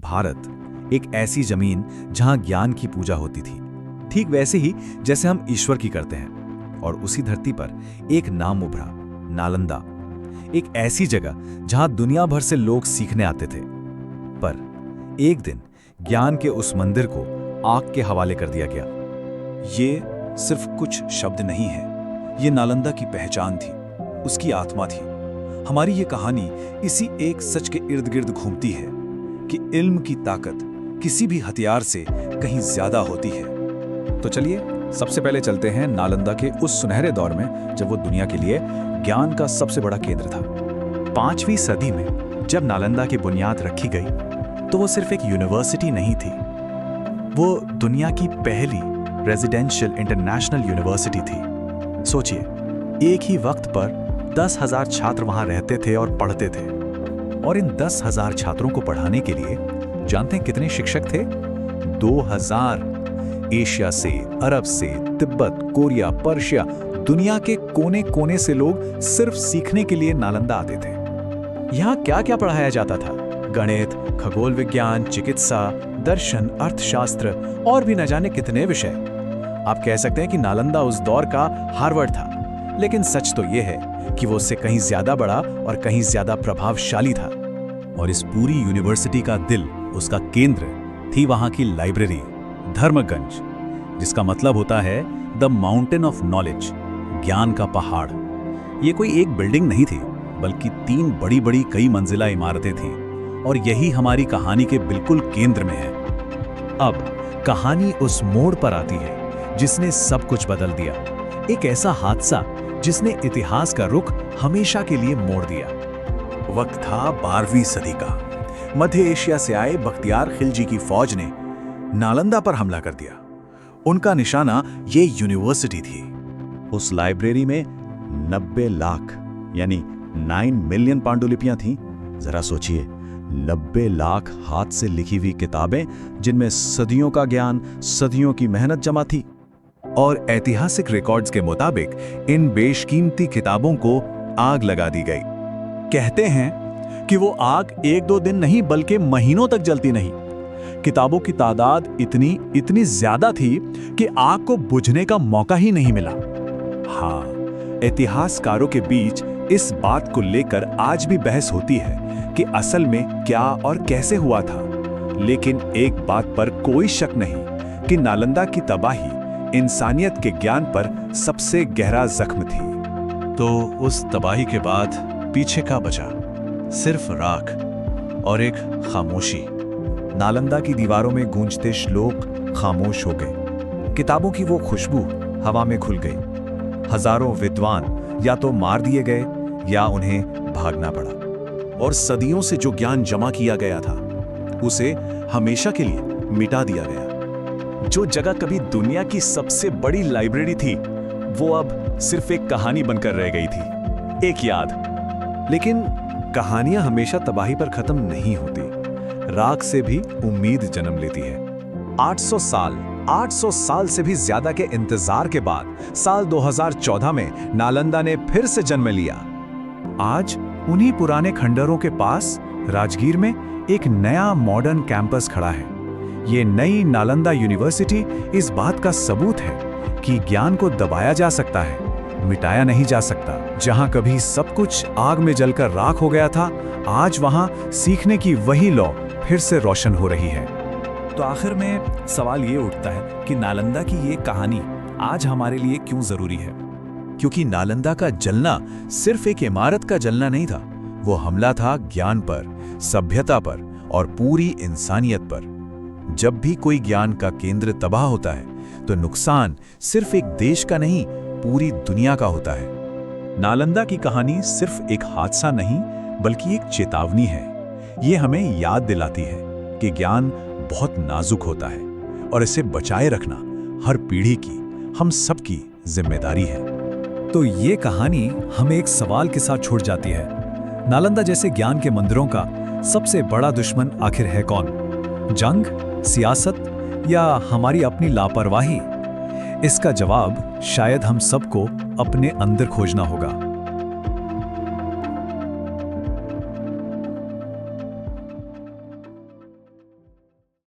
भारत एक ऐसी जमीन जहां ज्ञान की पूजा होती थी, ठीक वैसे ही जैसे हम ईश्वर की करते हैं। और उसी धरती पर एक नाम उभरा, नालंदा। एक ऐसी जगह जहां दुनिया भर से लोग सीखने आते थे। पर एक दिन ज्ञान के उस मंदिर को आग के हवाले कर दिया गया। ये सिर्फ कुछ शब्द नहीं है, ये नालंदा की पहचान थी, उसकी आत्मा थी। हमारी ये कहानी इसी एक सच के इर्द गिर्द घूमती है कि इल्म की ताकत किसी भी हथियार से कहीं ज्यादा होती है। तो चलिए सबसे पहले चलते हैं नालंदा के उस सुनहरे दौर में जब वो दुनिया के लिए ज्ञान का सबसे बड़ा केंद्र था। 5वीं सदी में जब नालंदा की बुनियाद रखी गई तो वो सिर्फ एक यूनिवर्सिटी नहीं थी, वो दुनिया की पहली रेजिडेंशियल इंटरनेशनल यूनिवर्सिटी थी। सोचिए, एक ही वक्त पर 10,000 छात्र वहां रहते थे और पढ़ते थे। और इन 10,000 छात्रों को पढ़ाने के लिए जानते हैं कितने शिक्षक थे? 2,000। एशिया से, अरब से, तिब्बत, कोरिया, पर्शिया, दुनिया के कोने कोने से लोग सिर्फ सीखने के लिए नालंदा आते थे। यहाँ क्या क्या पढ़ाया जाता था? गणित, खगोल विज्ञान, चिकित्सा, दर्शन, अर्थशास्त्र और भी न जाने कितने विषय। आप कह सकते हैं कि नालंदा उस दौर का हार्वर्ड था, लेकिन सच तो यह है कि वो उससे कहीं ज्यादा बड़ा और कहीं ज्यादा प्रभावशाली था। और इस पूरी यूनिवर्सिटी का दिल, उसका केंद्र थी वहां की लाइब्रेरी, धर्मगंज, जिसका मतलब होता है द माउंटेन ऑफ नॉलेज, ज्ञान का पहाड़। ये कोई एक बिल्डिंग नहीं थी, बल्कि 3 बड़ी बड़ी कई मंजिला इमारतें थीं, और यही हमारी कहानी के बिल्कुल केंद्र में है। अब कहानी उस मोड़ पर आती है जिसने सब कुछ बदल दिया। एक ऐसा हादसा जिसने इतिहास का रुख हमेशा के लिए मोड़ दिया। वक्त था 12वीं सदी का। मध्य एशिया से आए बख्तियार खिलजी की फौज ने नालंदा पर हमला कर दिया। उनका निशाना ये यूनिवर्सिटी थी। उस लाइब्रेरी में 90 लाख यानी 9 मिलियन पांडुलिपियां थीं। जरा सोचिए, 90 लाख हाथ से लिखी हुई किताबें, जिनमें सदियों का ज्ञान, सदियों की मेहनत जमा थी। और ऐतिहासिक रिकॉर्ड्स के मुताबिक इन बेशकीमती किताबों को आग लगा दी गई। कहते हैं कि वो आग 1-2 दिन नहीं बल्कि महीनों तक जलती नहीं। किताबों की तादाद इतनी ज्यादा थी कि आग को बुझने का मौका ही नहीं मिला। हाँ, इतिहासकारों के बीच इस बात को लेकर आज भी बहस होती है कि असल में क्या और कैसे हुआ था। लेकिन एक बात पर कोई शक नहीं कि नालंदा की तबाही इंसानियत के ज्ञान पर सबसे गहरा जख्म थी। तो उस तबाही के बाद पीछे क्या बचा? सिर्फ राख और एक खामोशी। नालंदा की दीवारों में गूंजते श्लोक खामोश हो गए। किताबों की वो खुशबू हवा में घुल गई। हजारों विद्वान या तो मार दिए गए या उन्हें भागना पड़ा। और सदियों से जो ज्ञान जमा किया गया था, उसे हमेशा के लिए मिटा दिया गया। जो जगह कभी दुनिया की सबसे बड़ी लाइब्रेरी थी, वो अब सिर्फ एक कहानी बनकर रह गई थी, एक याद। लेकिन कहानियां हमेशा तबाही पर खत्म नहीं होती। राख से भी उम्मीद जन्म लेती है। 800 साल से भी ज्यादा के इंतजार के बाद साल 2014 में नालंदा ने फिर से जन्म लिया। आज उन्हीं पुराने खंडरों के पास राजगीर में एक नया मॉडर्न कैंपस खड़ा है। ये नई नालंदा यूनिवर्सिटी इस बात का सबूत है कि ज्ञान को दबाया जा सकता है, मिटाया नहीं जा सकता। जहां कभी सब कुछ आग में जलकर राख हो गया था, आज वहां सीखने की वही लौ फिर से रोशन हो रही है। तो आखिर में सवाल ये उठता है कि नालंदा की ये कहानी आज हमारे लिए क्यों जरूरी है? क्योंकि नालंदा का जलना सिर्फ एक इमारत का जलना नहीं था, वो हमला था ज्ञान पर, सभ्यता पर और पूरी इंसानियत पर। जब भी कोई ज्ञान का केंद्र तबाह होता है तो नुकसान सिर्फ एक देश का नहीं, पूरी दुनिया का होता है। नालंदा की कहानी सिर्फ एक हादसा नहीं बल्कि एक चेतावनी है। ये हमें याद दिलाती है कि ज्ञान बहुत नाजुक होता है और इसे बचाए रखना हर पीढ़ी की, हम सबकी जिम्मेदारी है। तो ये कहानी हमें एक सवाल के साथ छोड़ जाती है, नालंदा जैसे ज्ञान के मंदिरों का सबसे बड़ा दुश्मन आखिर है कौन? जंग, सियासत या हमारी अपनी लापरवाही? इसका जवाब शायद हम सबको अपने अंदर खोजना होगा।